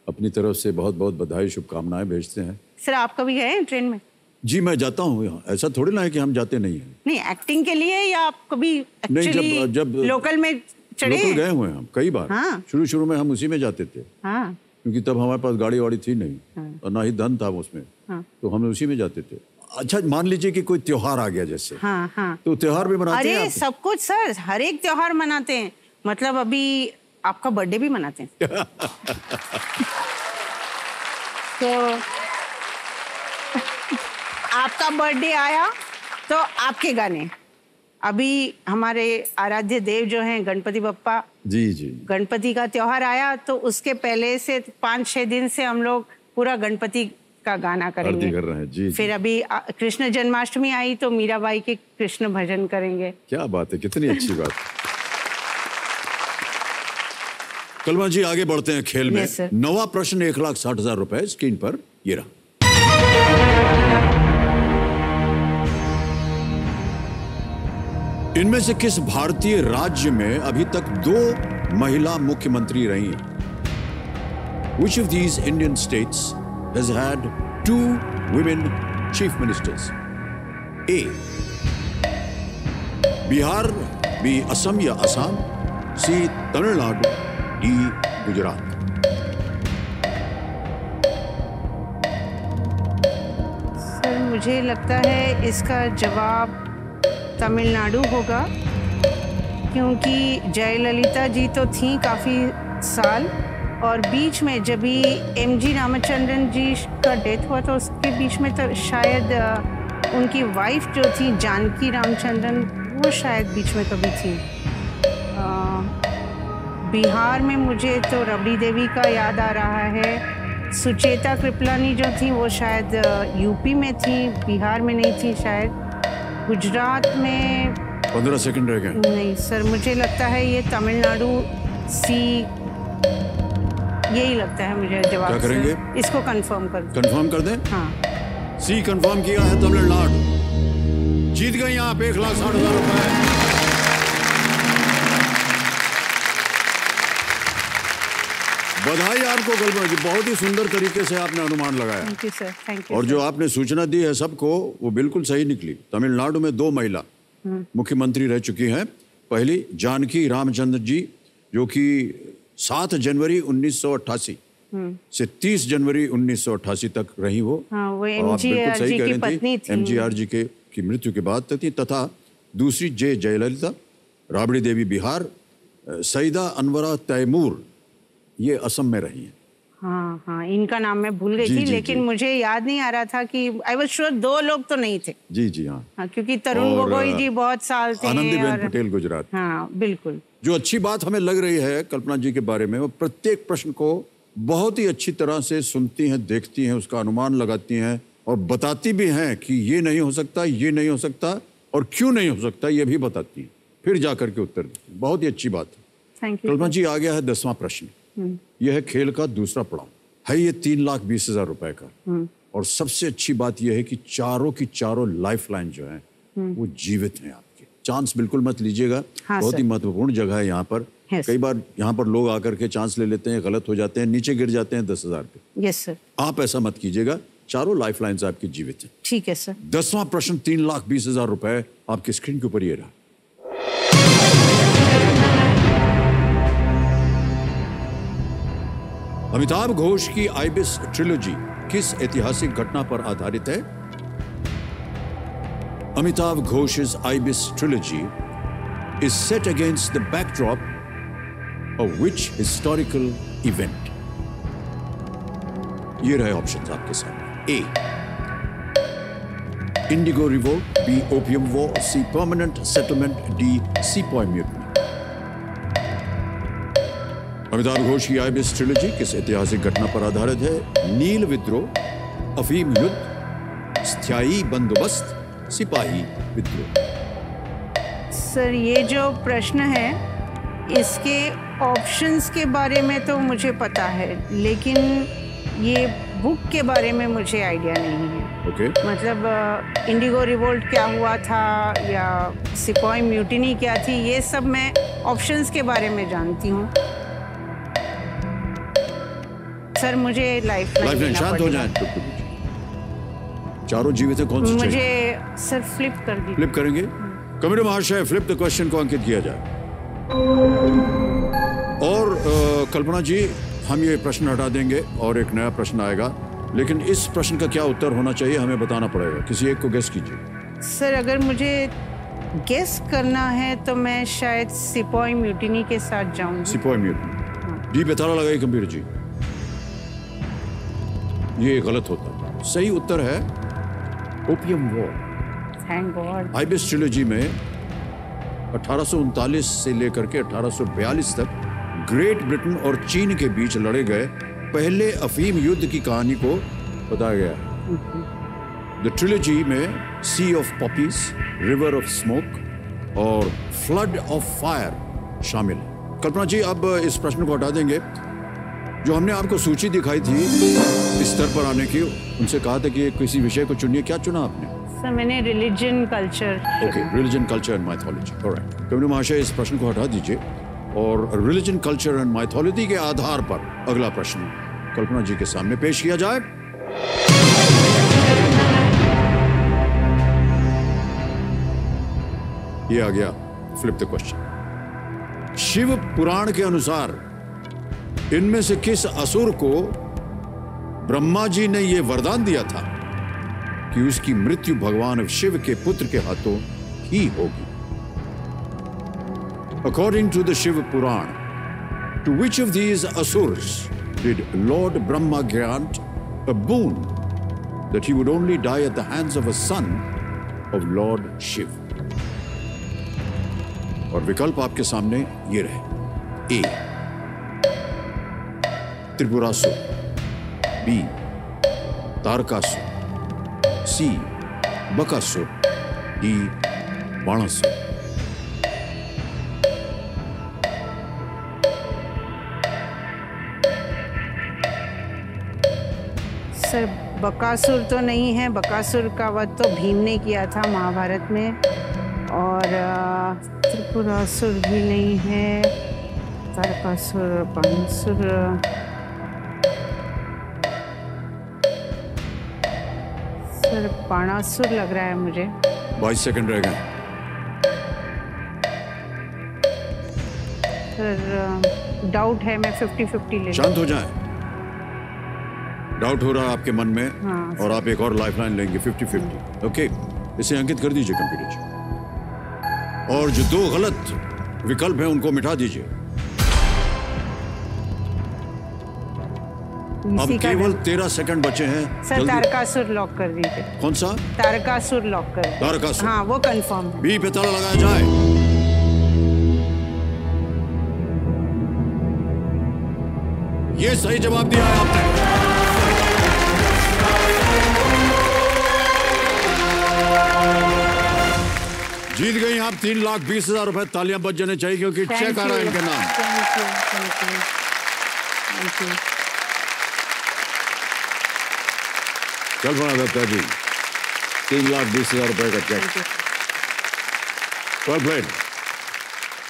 [SPEAKER 1] अपनी तरफ से बहुत बहुत बधाई शुभकामनाएं भेजते हैं।
[SPEAKER 2] सर आप कभी गए हैं ट्रेन में?
[SPEAKER 1] जी मैं जाता हूँ यहाँ, ऐसा थोड़ी ना है कि हम जाते नहीं हैं।
[SPEAKER 2] नहीं एक्टिंग के लिए या आप कभी एक्चुअली
[SPEAKER 1] जब
[SPEAKER 2] लोकल में चढ़े?
[SPEAKER 1] लोकल गए हुए हैं हम कई बार।
[SPEAKER 2] हाँ।
[SPEAKER 1] शुरू में हम उसी में जाते थे।
[SPEAKER 2] हाँ।
[SPEAKER 1] क्योंकि तब हमारे पास गाड़ी वाड़ी थी नहीं।
[SPEAKER 2] हाँ।
[SPEAKER 1] और ना ही धन था उसमें।
[SPEAKER 2] हाँ।
[SPEAKER 1] तो हम उसी में जाते थे। अच्छा मान लीजिए कि कोई त्योहार आ गया जैसे।
[SPEAKER 2] हाँ हाँ।
[SPEAKER 1] तो त्योहार भी मनाते हैं
[SPEAKER 2] अरे
[SPEAKER 1] आप?
[SPEAKER 2] सब कुछ सर, हर एक त्योहार मनाते हैं। मतलब अभी आपका बर्थडे भी मनाते हैं। तो आपका बर्थडे आया तो आपके गाने। अभी हमारे आराध्य देव जो हैं गणपति बप्पा,
[SPEAKER 1] जी जी,
[SPEAKER 2] गणपति का त्योहार आया तो उसके पहले से 5-6 दिन से हम लोग पूरा गणपति का गाना करेंगे।
[SPEAKER 1] आरती कर रहे हैं। जी,
[SPEAKER 2] फिर अभी कृष्ण जन्माष्टमी आई तो मीराबाई के कृष्ण भजन करेंगे।
[SPEAKER 1] क्या बात है, कितनी अच्छी बात। कल्पना जी आगे बढ़ते हैं खेल में।
[SPEAKER 2] Yes, sir.
[SPEAKER 1] 9वां प्रश्न 1,60,000 रुपए स्क्रीन पर ये रहा। इनमें से किस भारतीय राज्य में अभी तक 2 महिला मुख्यमंत्री रही हैं? Which of these Indian states has had 2 women chief ministers? A. Bihar, B. Assam या Assam, C. Tamil Nadu, D. Gujarat.
[SPEAKER 2] Sir मुझे लगता है इसका जवाब तमिलनाडु होगा, क्योंकि जयललिता जी तो थी काफ़ी साल और बीच में जब भी एमजी रामचंद्रन जी का डेथ हुआ तो उसके बीच में तो शायद उनकी वाइफ जो थी जानकी रामचंद्रन वो शायद बीच में कभी थी। बिहार में मुझे तो रबड़ी देवी का याद आ रहा है। सुचेता कृपलानी जो थी वो शायद यूपी में थी, बिहार में नहीं थी शायद। गुजरात में
[SPEAKER 1] 15 सेकंड रह गए।
[SPEAKER 2] नहीं सर मुझे लगता है ये तमिलनाडु, सी यही लगता है मुझे जवाब।
[SPEAKER 1] क्या करेंगे?
[SPEAKER 2] इसको कंफर्म कर दो।
[SPEAKER 1] कंफर्म कर दें?
[SPEAKER 2] हाँ।
[SPEAKER 1] सी कंफर्म किया है तमिलनाडु। जीत गई आप 1,60,000 रुपए। बधाई आपको कल्पना जी, बहुत ही सुंदर तरीके से आपने अनुमान लगाया।
[SPEAKER 2] Thank you sir, thank you.
[SPEAKER 1] और जो आपने सूचना दी है सबको वो बिल्कुल सही निकली। तमिलनाडु में 2 महिला मुख्यमंत्री रह चुकी हैं। पहली जानकी रामचंद्र जी जो कि 7 जनवरी 1988 से 30 जनवरी 1988 तक रही वो।
[SPEAKER 2] हाँ, वो
[SPEAKER 1] और आप बिल्कुल
[SPEAKER 2] एमजीआर
[SPEAKER 1] सही
[SPEAKER 2] जी
[SPEAKER 1] कह
[SPEAKER 2] की
[SPEAKER 1] रही
[SPEAKER 2] पत्नी थी।
[SPEAKER 1] एमजीआर जी की मृत्यु के बाद थी। तथा दूसरी जयललिता, राबड़ी देवी बिहार, सईदा अनवरा तैमूर ये असम में रही हैं।
[SPEAKER 2] हाँ हाँ, इनका नाम मैं भूल गई
[SPEAKER 1] जी,
[SPEAKER 2] थी,
[SPEAKER 1] जी,
[SPEAKER 2] लेकिन
[SPEAKER 1] जी।
[SPEAKER 2] मुझे याद नहीं आ रहा था कि आई वाज श्योर 2 लोग तो नहीं थे।
[SPEAKER 1] जी जी हाँ।
[SPEAKER 2] हाँ, क्योंकि तरुण
[SPEAKER 1] और,
[SPEAKER 2] गोगोई जी बहुत साल थे।
[SPEAKER 1] आनंदीबेन
[SPEAKER 2] और
[SPEAKER 1] पटेल गुजरात।
[SPEAKER 2] हाँ बिल्कुल।
[SPEAKER 1] जो अच्छी बात हमें लग रही है कल्पना जी के बारे में, वो प्रत्येक प्रश्न को बहुत ही अच्छी तरह से सुनती हैं, देखती हैं, उसका अनुमान लगाती हैं और बताती भी हैं कि ये नहीं हो सकता, ये नहीं हो सकता और क्यों नहीं हो सकता ये भी बताती हैं, फिर जाकर के उत्तर देती हैं। बहुत ही अच्छी बात है।
[SPEAKER 2] Thank you.
[SPEAKER 1] कल्पना जी आ गया है 10वां प्रश्न। यह है खेल का दूसरा पड़ाव, है ये 3,20,000 रुपए का। और सबसे अच्छी बात यह है कि चारों की चारों लाइफलाइन जो है वो जीवित हैं आपके। चांस बिल्कुल मत लीजिएगा।
[SPEAKER 2] हाँ,
[SPEAKER 1] बहुत ही
[SPEAKER 2] सर।
[SPEAKER 1] महत्वपूर्ण जगह है यहाँ पर।
[SPEAKER 2] Yes.
[SPEAKER 1] कई बार यहाँ पर लोग आकर के चांस ले लेते हैं, गलत हो जाते हैं, नीचे गिर जाते हैं 10,000 पे।
[SPEAKER 2] Yes sir.
[SPEAKER 1] आप ऐसा मत कीजिएगा, चारों लाइफलाइंस आपकी जीवित हैं।
[SPEAKER 2] ठीक है सर।
[SPEAKER 1] 10वां प्रश्न 3,20,000 रुपए आपकी स्क्रीन के ऊपर ये रहा। अमिताभ घोष की आइबिस ट्रिलॉजी किस ऐतिहासिक घटना पर आधारित है? Amitabh घोष's Ibis trilogy is set against the backdrop of which historical event? ये रहे ऑप्शंस आपके सामने। A. Indigo Revolt, B. Opium War, C. Permanent Settlement, D. Sepoy Mutiny। Amitabh Ghosh की आइबिस ट्रिलॉजी किस ऐतिहासिक घटना पर आधारित है? नील विद्रोह, अफीम युद्ध, स्थायी बंदोबस्त, सिपाही विद्रोह।
[SPEAKER 2] सर ये जो प्रश्न है इसके ऑप्शंस के बारे में तो मुझे पता है, लेकिन ये बुक के बारे में मुझे आइडिया नहीं है।
[SPEAKER 1] ओके।
[SPEAKER 2] मतलब इंडिगो रिवोल्ट क्या हुआ था या सिपॉय म्यूटिनी क्या थी, ये सब मैं ऑप्शंस के बारे में जानती हूँ। सर मुझे लाइफलाइन
[SPEAKER 1] शांत हो जाए। चारों जीवित है, कौन सी
[SPEAKER 2] मुझे
[SPEAKER 1] चाहिए?
[SPEAKER 2] सर फ्लिप कर दीजिए।
[SPEAKER 1] फ्लिप करेंगे? कमेटी महाशय, फ्लिप द क्वेश्चन को अंकित किया जाए। और कल्पना जी, हम ये प्रश्न हटा देंगे और एक नया प्रश्न आएगा, लेकिन इस प्रश्न का क्या उत्तर होना चाहिए हमें बताना पड़ेगा। किसी एक को गेस कीजिए।
[SPEAKER 2] सर अगर मुझे गेस करना है तो मैं शायद सिपॉय म्यूटिनी के साथ जाऊंगी।
[SPEAKER 1] Sepoy mutiny. जी पे ताला लगाइए कंप्यूटर जी। ये गलत होता है। सही उत्तर है opium war.
[SPEAKER 2] Thank God.
[SPEAKER 1] Ibis trilogy में 1839 से लेकर के 1842 तक ग्रेट ब्रिटेन और चीन के बीच लड़े गए पहले अफीम युद्ध की कहानी को बताया गया है। द ट्रिलॉजी में sea of poppies, river of smoke और फ्लड ऑफ फायर शामिल है। कल्पना जी, अब इस प्रश्न को हटा देंगे। जो हमने आपको सूची दिखाई थी इस स्तर पर आने की, उनसे कहा था कि किसी विषय को चुनिए। क्या चुना आपने?
[SPEAKER 2] सर मैंने religion culture.
[SPEAKER 1] Okay, religion culture and mythology. Alright. Committee महाशय, इस प्रश्न को हटा दीजिए और रिलीजन कल्चर एंड माइथोलॉजी के आधार पर अगला प्रश्न कल्पना जी के सामने पेश किया जाए। ये आ गया फ्लिप द क्वेश्चन। शिव पुराण के अनुसार इनमें से किस असुर को ब्रह्मा जी ने यह वरदान दिया था कि उसकी मृत्यु भगवान शिव के पुत्र के हाथों ही होगी? According to the Shiva Puran, to which of these asurs did Lord Brahma grant a boon that he would only die at the hands of a son of Lord Shiv? और विकल्प आपके सामने ये रहे। A. Tripurasura, B. Tarakasura, C. Bakasura, D. Banasura.
[SPEAKER 2] Sir Bakasura तो नहीं है, बकासुर का वध तो भीम ने किया था महाभारत में, और त्रिपुरासुर भी नहीं है, तारकासुर, बाणासुर। सर बाणासुर लग रहा है मुझे।
[SPEAKER 1] 22 सेकंड रह गए।
[SPEAKER 2] सर डाउट है, मैं 50-50 ले।
[SPEAKER 1] शांत हो जाएं। डाउट हो रहा है आपके मन में।
[SPEAKER 2] हाँ,
[SPEAKER 1] और आप एक और लाइफलाइन लेंगे 50-50। ओके, इसे अंकित कर दीजिए कंप्यूटर जी। और जो दो गलत विकल्प हैं उनको मिटा दीजिए। अब केवल 13 सेकंड बचे हैं।
[SPEAKER 2] सर तारकासुर लॉक कर दीजिए।
[SPEAKER 1] कौन सा?
[SPEAKER 2] तारकासुर लॉक कर दीजिए।
[SPEAKER 1] तारकासुर।
[SPEAKER 2] हाँ वो कंफर्म है।
[SPEAKER 1] बी पे ताला लगाया जाए। ये सही जवाब दिया है आपने। जीत गई आप 3,20,000 रुपए। तालियां बज जाने चाहिए क्योंकि चेक आ रहा है इनके नाम। कल्पना दत्ता जी, 3,20,000 रुपए का चेक। Well played.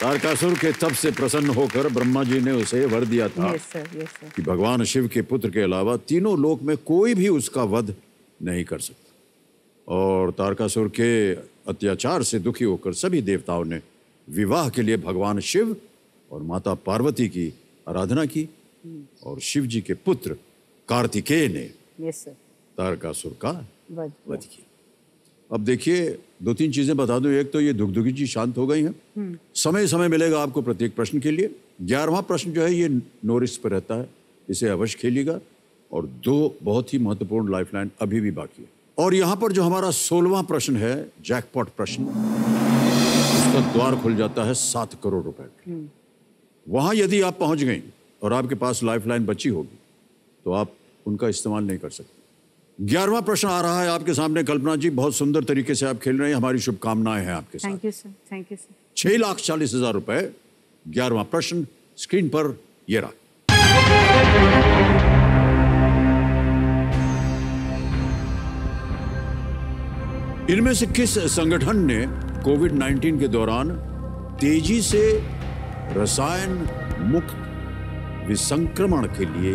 [SPEAKER 1] तारकासुर के तप से प्रसन्न होकर ब्रह्मा जी ने उसे वर दिया था कि भगवान शिव के पुत्र के अलावा तीनों लोक में कोई भी उसका वध नहीं कर सकता। और तारकासुर के अत्याचार से दुखी होकर सभी देवताओं ने विवाह के लिए भगवान शिव और माता पार्वती की आराधना की और शिव जी के पुत्र कार्तिकेय ने तारकासुर का वध किया। अब देखिए, 2-3 चीजें बता दूं। एक तो ये दुगदुगी जी शांत हो गई हैं। समय समय मिलेगा आपको प्रत्येक प्रश्न के लिए। 11वां प्रश्न जो है ये नो रिस्क पर रहता है, इसे अवश्य खेलिएगा। और 2 बहुत ही महत्वपूर्ण लाइफलाइन अभी भी बाकी है। और यहाँ पर जो हमारा 16वां प्रश्न है, जैकपॉट प्रश्न, उसका द्वार खुल जाता है 7 करोड़ रुपए। वहां यदि आप पहुंच गई और आपके पास लाइफलाइन बची होगी तो आप उनका इस्तेमाल नहीं कर सकते। 11वां प्रश्न आ रहा है आपके सामने। कल्पना जी, बहुत सुंदर तरीके से आप खेल रहे हैं। हमारी शुभकामनाएं हैं आपके साथ।
[SPEAKER 2] Thank you sir. Thank you sir.
[SPEAKER 1] 6,40,000 रुपए। 11वां प्रश्न स्क्रीन पर ये रहा। इनमें से किस संगठन ने कोविड-19 के दौरान तेजी से रसायन मुक्त विसंक्रमण के लिए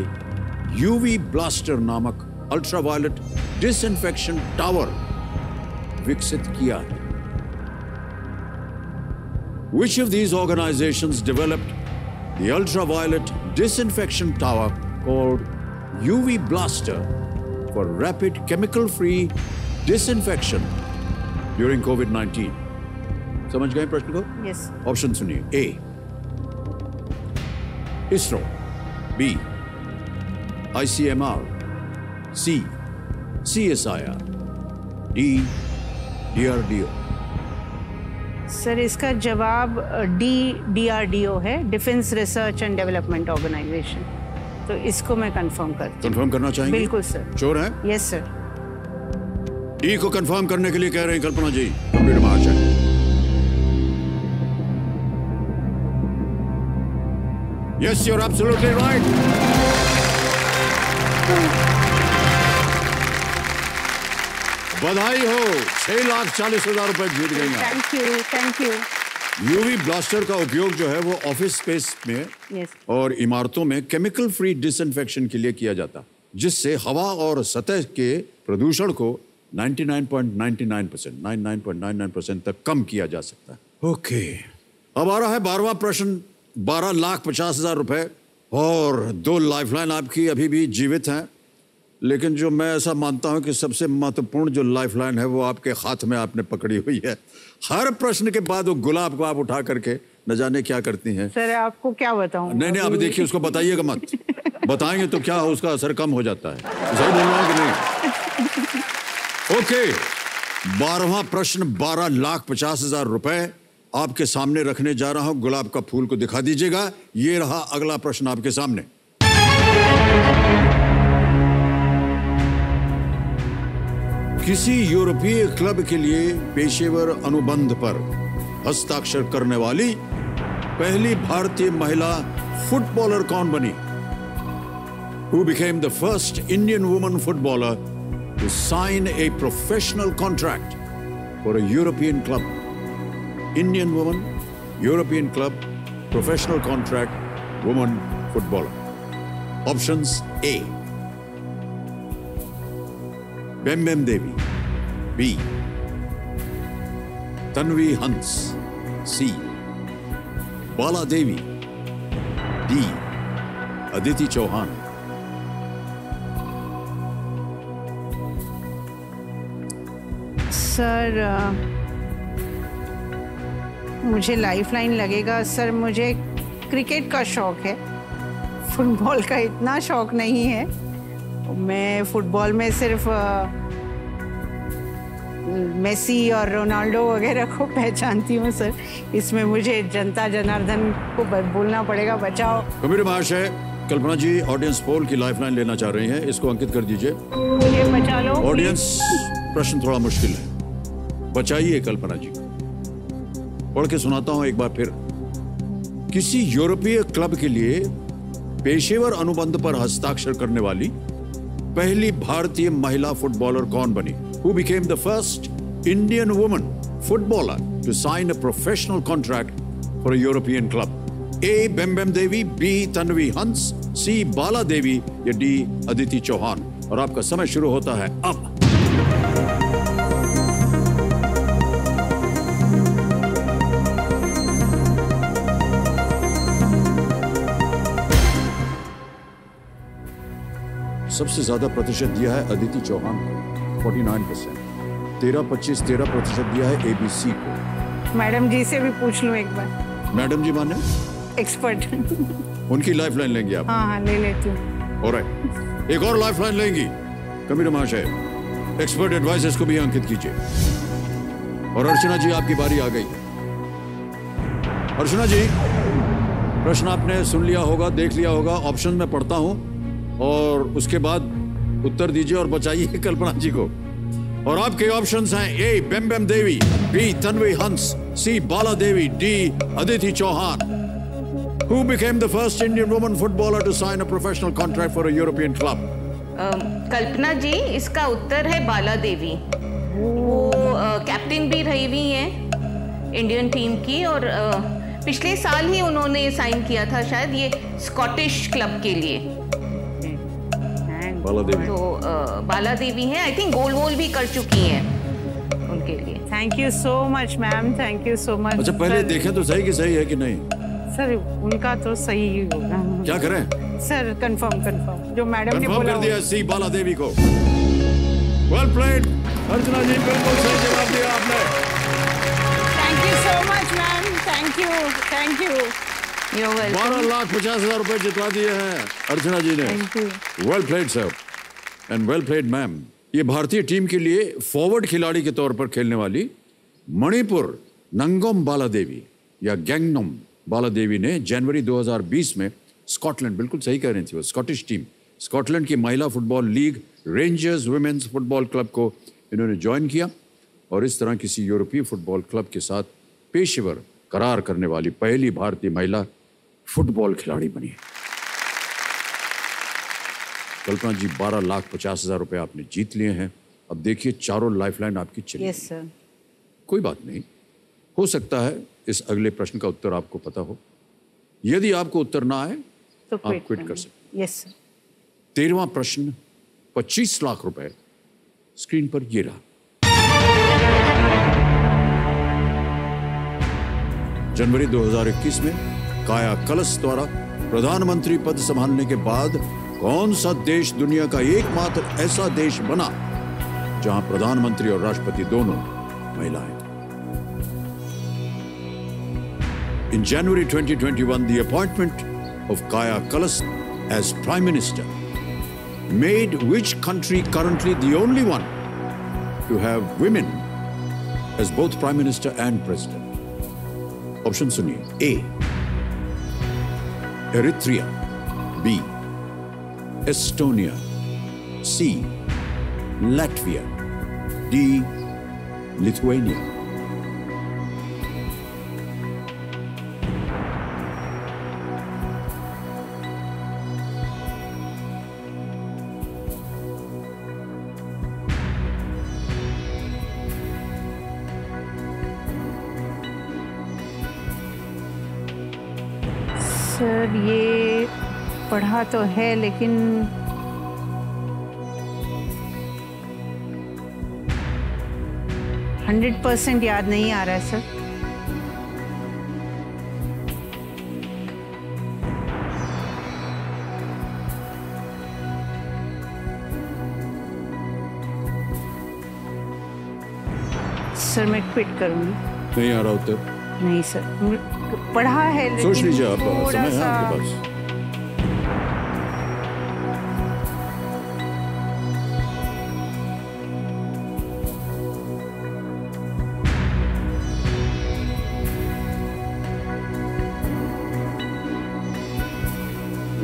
[SPEAKER 1] यूवी ब्लास्टर नामक अल्ट्रावायलेट डिसइंफेक्शन टावर विकसित किया है? Which of these organizations developed the ultraviolet disinfection tower called UV Blaster for rapid chemical-free disinfection during COVID-19? समझ गए प्रश्न को?
[SPEAKER 2] Yes.
[SPEAKER 1] ऑप्शन सुनिए। A. ISRO, B. ICMR, C. CSIR, D. DRDO.
[SPEAKER 2] Sir इसका जवाब DRDO है, defence research and development organisation. तो इसको मैं कंफर्म करती हूँ।
[SPEAKER 1] कंफर्म करना चाहेंगे?
[SPEAKER 2] बिल्कुल सर।
[SPEAKER 1] श्योर है?
[SPEAKER 2] Yes sir.
[SPEAKER 1] डी को कंफर्म करने के लिए कह रहे हैं कल्पना जी। कंप्यूटर महाशय, yes you are absolutely right. बधाई हो, 6,40,000 रुपए जीत गई आप।
[SPEAKER 2] Thank you.
[SPEAKER 1] यूवी ब्लास्टर का उपयोग जो है वो ऑफिस स्पेस में
[SPEAKER 2] Yes.
[SPEAKER 1] और इमारतों में केमिकल फ्री डिसइंफेक्शन के लिए किया जाता, जिससे हवा और सतह के प्रदूषण को 99.99% तक कम किया जा सकता है। ओके, अब आ रहा है 12वां प्रश्न, 12,50,000 रुपए और 2 लाइफलाइन आपकी अभी भी जीवित हैं, लेकिन जो मैं ऐसा मानता हूं कि सबसे महत्वपूर्ण जो लाइफलाइन है वो आपके हाथ में आपने पकड़ी हुई है। हर प्रश्न के बाद वो गुलाब को आप उठा करके न जाने क्या करती हैं।
[SPEAKER 2] सर आपको क्या बताऊं?
[SPEAKER 1] नहीं, अभी देखिए, उसको बताइएगा मत। बताएंगे तो क्या उसका असर कम हो जाता है। सही बोल रहा हूं कि नहीं? ओके, 12वां प्रश्न, 12,50,000 रुपए आपके सामने रखने जा रहा हूं। गुलाब का फूल को दिखा दीजिएगा। ये रहा अगला प्रश्न आपके सामने। किसी यूरोपीय क्लब के लिए पेशेवर अनुबंध पर हस्ताक्षर करने वाली पहली भारतीय महिला फुटबॉलर कौन बनी? Who became the first Indian woman footballer to sign a professional contract for a European club? Indian woman, European club, professional contract, woman footballer. Options A. Bembem Devi, B. Tanvi Hans, C. Bala Devi, D. Aditi Chauhan.
[SPEAKER 2] Sir मुझे lifeline लगेगा। Sir मुझे cricket का शौक है, football का इतना शौक नहीं है। मैं फुटबॉल में सिर्फ मेसी और रोनाल्डो वगैरह को पहचानती हूँ सर। इसमें मुझे जनता जनार्दन को बोलना पड़ेगा, बचाओ।
[SPEAKER 1] कबीर महाशय, कल्पना जी ऑडियंस पोल की लाइफलाइन लेना चाह रही हैं, इसको अंकित कर दीजिए।
[SPEAKER 2] मुझे बचा लो
[SPEAKER 1] ऑडियंस, प्रश्न थोड़ा मुश्किल है, बचाइए कल्पना जी। पढ़ के सुनाता हूं एक बार फिर। किसी यूरोपीय क्लब के लिए पेशेवर अनुबंध पर हस्ताक्षर करने वाली पहली भारतीय महिला फुटबॉलर कौन बनी? Who became the first Indian woman footballer to sign a professional contract for a European club? A. Bembem Devi, B. Tanvi Hans, C. Bala Devi या D. Aditi Chauhan। और आपका समय शुरू होता है अब। सबसे ज्यादा प्रतिशत दिया है अदिति चौहान को 49%, 13-25-13% दिया है एबीसी को।
[SPEAKER 2] मैडम जी से भी पूछ लूं एक बार।
[SPEAKER 1] मैडम जी माने
[SPEAKER 2] एक्सपर्ट।
[SPEAKER 1] उनकी लाइफलाइन लेंगे आप?
[SPEAKER 2] हाँ ले लेती हूँ।
[SPEAKER 1] ऑलराइट, एक और लाइफलाइन लेंगी कबीर महाशय। एक्सपर्ट एडवाइस को भी अंकित कीजिए। और अर्चना जी आपकी बारी आ गई। अर्चना जी, प्रश्न आपने सुन लिया होगा, देख लिया होगा। ऑप्शन में पढ़ता हूं और उसके बाद उत्तर दीजिए और बचाइए कल्पना जी को। और आपके ऑप्शंस हैं ए. बेम्बेम देवी, B. Tanvi Hans, C. Bala Devi, D. Aditi Chauhan. Who became the first Indian woman footballer to sign a professional contract for a European club?
[SPEAKER 6] कल्पना जी, इसका उत्तर है बाला देवी। वो कैप्टन भी रही हुई हैं इंडियन टीम की, और पिछले साल ही उन्होंने साइन किया था शायद ये स्कॉटिश क्लब के लिए।
[SPEAKER 1] बाला देवी।
[SPEAKER 6] तो बाला देवी हैं, आई थिंक गोल वोल भी कर चुकी हैं उनके लिए।
[SPEAKER 2] Thank you so much ma'am, thank you so much.
[SPEAKER 1] अच्छा पहले देखें तो सही कि सही है कि नहीं?
[SPEAKER 2] सर उनका तो सही ही होगा।
[SPEAKER 1] क्या करें?
[SPEAKER 2] सर कंफर्म जो मैडम ने
[SPEAKER 1] कंफर्म
[SPEAKER 2] बोला
[SPEAKER 1] कर दिया सी बाला देवी को। वेल प्लेड अर्चना जी, बिल्कुल सही जवाब दिया आपने।
[SPEAKER 2] Thank you so much ma'am, thank you.
[SPEAKER 1] 12,50,000 रुपए जितवा दिए हैं अर्चना जी ने।
[SPEAKER 2] Thank you.
[SPEAKER 1] Well played sir and well played ma'am. ये भारतीय टीम के लिए फॉरवर्ड खिलाड़ी के तौर पर खेलने वाली मणिपुर नंगोम बाला देवी या गैंगनोम बाला देवी ने जनवरी 2020 में स्कॉटलैंड, बिल्कुल सही कह रही थी वो, स्कॉटिश टीम, स्कॉटलैंड की महिला football league rangers women's football club को इन्होंने ज्वाइन किया और इस तरह किसी यूरोपीय फुटबॉल क्लब के साथ पेशेवर करार करने वाली पहली भारतीय महिला फुटबॉल खिलाड़ी बनी है। कल्पना जी 12,50,000 रुपए आपने जीत लिए हैं। अब देखिए चारों लाइफलाइन आपकी चली।
[SPEAKER 2] Yes sir.
[SPEAKER 1] कोई बात नहीं, हो सकता है इस अगले प्रश्न का उत्तर आपको पता हो। यदि आपको उत्तर ना आए
[SPEAKER 2] तो
[SPEAKER 1] आप क्विट कर सकते।
[SPEAKER 2] Yes sir.
[SPEAKER 1] 13वां प्रश्न 25 लाख रुपए स्क्रीन पर ये रहा। जनवरी 2021 में काया कलश द्वारा प्रधानमंत्री पद संभालने के बाद कौन सा देश दुनिया का एकमात्र ऐसा देश बना जहां प्रधानमंत्री और राष्ट्रपति दोनों महिलाएं? In January 2021, the appointment of Kaja Kallas as Prime Minister made which country currently the only one to have women as both Prime Minister and President? Option suniye. A. Eritrea. B. Estonia. C. Latvia. D. Lithuania.
[SPEAKER 2] Sir ये पढ़ा तो है लेकिन hundred % याद नहीं आ रहा है sir. Sir मैं क्विट करूंगी।
[SPEAKER 1] नहीं आ रहा उत्तर?
[SPEAKER 2] नहीं सर, पढ़ा है लेकिन
[SPEAKER 1] सोच लीजिए आप,
[SPEAKER 2] थोड़ा
[SPEAKER 1] समय है
[SPEAKER 2] सा
[SPEAKER 1] आपके पास।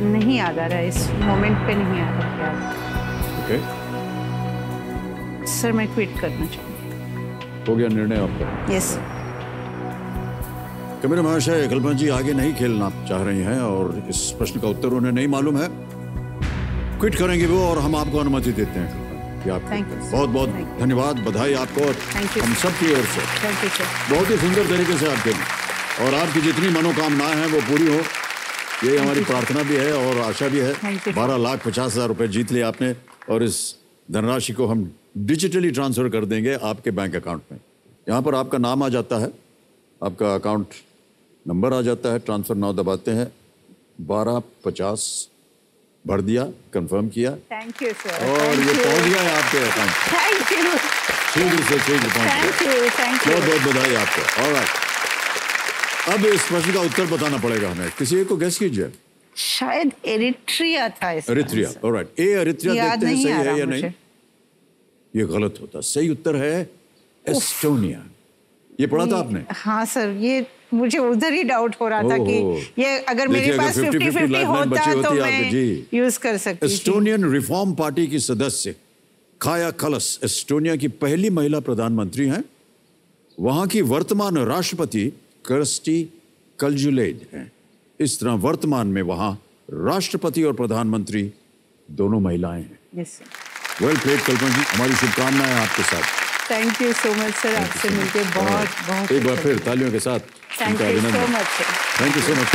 [SPEAKER 2] नहीं याद आ रहा है, इस मोमेंट पे नहीं आ रहा याद।
[SPEAKER 1] ओके,
[SPEAKER 2] सर मैं क्विट करना चाहूँगी।
[SPEAKER 1] हो गया निर्णय आपका?
[SPEAKER 2] यस।
[SPEAKER 1] कैमरा महाशय, कल्पना जी आगे नहीं खेलना चाह रही हैं और इस प्रश्न का उत्तर उन्हें नहीं मालूम है। क्विट करेंगे वो और हम आपको अनुमति देते हैं कि आप बहुत बहुत धन्यवाद, बधाई आपको और हम सब की ओर से।
[SPEAKER 2] Thank you sir.
[SPEAKER 1] बहुत ही सुंदर तरीके से आप खेलें और आपकी जितनी मनोकामनाएं हैं वो पूरी हो, ये हमारी प्रार्थना भी है और आशा भी है। 12,50,000 रुपए जीत लिए आपने और इस धनराशि को हम डिजिटली ट्रांसफर कर देंगे आपके बैंक अकाउंट में। यहाँ पर आपका नाम आ जाता है, आपका अकाउंट नंबर आ जाता है, ट्रांसफर नाउ दबाते हैं, 12,50 भर दिया, कंफर्म किया।
[SPEAKER 2] Thank you sir.
[SPEAKER 1] और ये पहुंच गया है आपके अकाउंट।
[SPEAKER 2] Thank you.
[SPEAKER 1] शीघ्र से शीघ्र पहुंच गया।
[SPEAKER 2] Thank you.
[SPEAKER 1] बहुत बहुत बधाई आपको। ऑलराइट, अब इस प्रश्न का उत्तर बताना पड़ेगा हमें। किसी एक को गेस कीजिए।
[SPEAKER 2] शायद एरिट्रिया था इसका।
[SPEAKER 1] Eritrea, alright. ए एरिट्रिया, देखते हैं सही है या नहीं। ये गलत होता, सही उत्तर है एस्टोनिया। ये पढ़ा था आपने?
[SPEAKER 2] हाँ सर, ये मुझे उधर ही डाउट हो रहा था कि ये अगर मेरे पास 50-50 होता तो मैं यूज कर सकती थी।
[SPEAKER 1] एस्टोनियन रिफॉर्म पार्टी की सदस्य काया कलश एस्टोनिया की पहली महिला प्रधानमंत्री हैं। वहां की वर्तमान राष्ट्रपति कर्स्टी कलजुलेड हैं। इस तरह वर्तमान में वहां राष्ट्रपति और प्रधानमंत्री दोनों महिलाएं हैं।
[SPEAKER 2] Yes sir.
[SPEAKER 1] वेल प्लेड कल्पना जी, हमारी शुभकामनाएं आपके साथ।
[SPEAKER 2] Thank you so much sir, आपसे मिलके बहुत बहुत
[SPEAKER 1] एक बार फिर तालियों के साथ
[SPEAKER 2] thank you so much sir.
[SPEAKER 1] Thank you so much.